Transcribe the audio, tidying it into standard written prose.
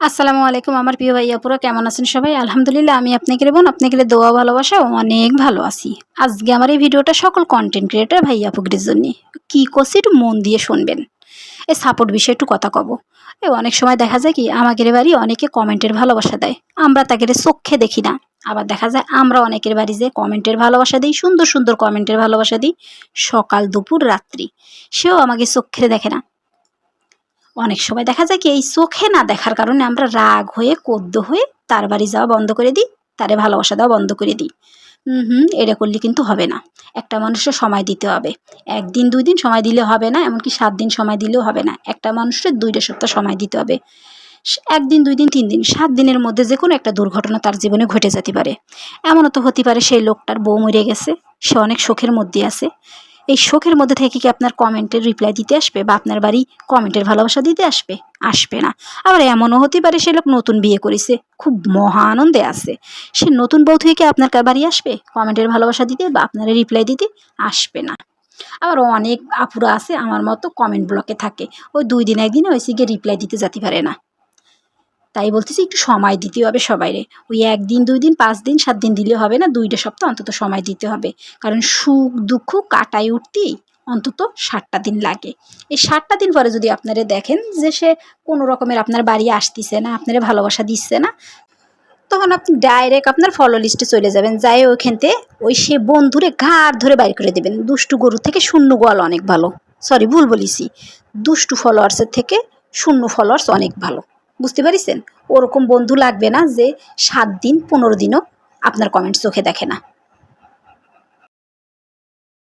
আসসালামু আলাইকুম আমার প্রিয় ভাইয়াপুরা, কেমন আছেন সবাই? আলহামদুলিল্লাহ আমি আপনাকে বোন আপনাকে দোয়া ভালোবাসা অনেক ভালো আছি। আজকে আমার এই ভিডিওটা সকল কন্টেন্ট ক্রিয়েটর ভাইয়াপুদের জন্য। কি করছি একটু মন দিয়ে শুনবেন। এই সাপোর্ট বিষয়ে একটু কথা কব। অনেক সময় দেখা যায় কি আমাদের বাড়ি অনেকে কমেন্টের ভালোবাসা দেয়, আমরা তাকে চোখে দেখি না। আবার দেখা যায় আমরা অনেকের বাড়ি যে কমেন্টের ভালোবাসা দিই, সুন্দর সুন্দর কমেন্টের ভালোবাসা দিই, সকাল দুপুর রাত্রি, সেও আমাকে চোখে দেখে না। অনেক সময় দেখা যায় কি এই চোখে না দেখার কারণে আমরা রাগ হয়ে ক্রুদ্ধ হয়ে তার বাড়ি যাওয়া বন্ধ করে দিই, তারে ভালোবাসা দেওয়া বন্ধ করে দিই। এটা করলে কিন্তু হবে না। একটা মানুষের সময় দিতে হবে। ১ দিন ২ দিন সময় দিলে হবে না, এমনকি ৭ দিন সময় দিলেও হবে না। একটা মানুষের ২টা সপ্তাহ সময় দিতে হবে। ১ দিন ২ দিন ৩ দিন ৭ দিনের মধ্যে যেকোনো একটা দুর্ঘটনা তার জীবনে ঘটে যেতে পারে। এমনও তো হতে পারে সেই লোকটার বউ মরে গেছে, সে অনেক শোকের মধ্যে আছে। এই শোকের মধ্যে থেকে কি আপনার কমেন্টের রিপ্লাই দিতে আসবে বা আপনার বাড়ি কমেন্টের ভালোবাসা দিতে আসবে? আসবে না। আবার এমনও হতে পারে সে লোক নতুন বিয়ে করেছে, খুব মহা আনন্দে আছে, সে নতুন বউ থেকে কি আপনার বাড়ি আসবে কমেন্টের ভালোবাসা দিতে বা আপনার রিপ্লাই দিতে? আসবে না। আবার অনেক আপুরা আছে আমার মতো কমেন্ট ব্লকে থাকে, ওই ২ দিন ১ দিনে ওই গিয়ে রিপ্লাই দিতে যেতে পারে না। তাই বলতেছি একটু সময় দিতে হবে সবাইরে। ওই ১ দিন ২ দিন ৫ দিন ৭ দিন দিলে হবে না, ২টা সপ্তাহ অন্তত সময় দিতে হবে। কারণ সুখ দুঃখ কাটায় উঠতেই অন্তত ৭টা দিন লাগে। এই ৭টা দিন পরে যদি আপনারা দেখেন যে সে কোনো রকমের আপনার বাড়ি আসতেছে না, আপনারা ভালোবাসা দিচ্ছে না, তখন আপনি ডাইরেক্ট আপনার ফলো লিস্টে চলে যাবেন। যাই ওইখানতে ওই সে বন্ধুরে ঘাড় ধরে বাইর করে দেবেন। দুষ্টু গরুর থেকে শূন্য গোয়াল অনেক ভালো। সরি, ভুল বলেছি। দুষ্টু ফলোয়ার্সের থেকে শূন্য ফলোয়ার্স অনেক ভালো। বুঝতে পারিছেন? ওরকম বন্ধু লাগবে না যে ৭ দিন ১৫ দিনও আপনার কমেন্ট চোখে দেখে না।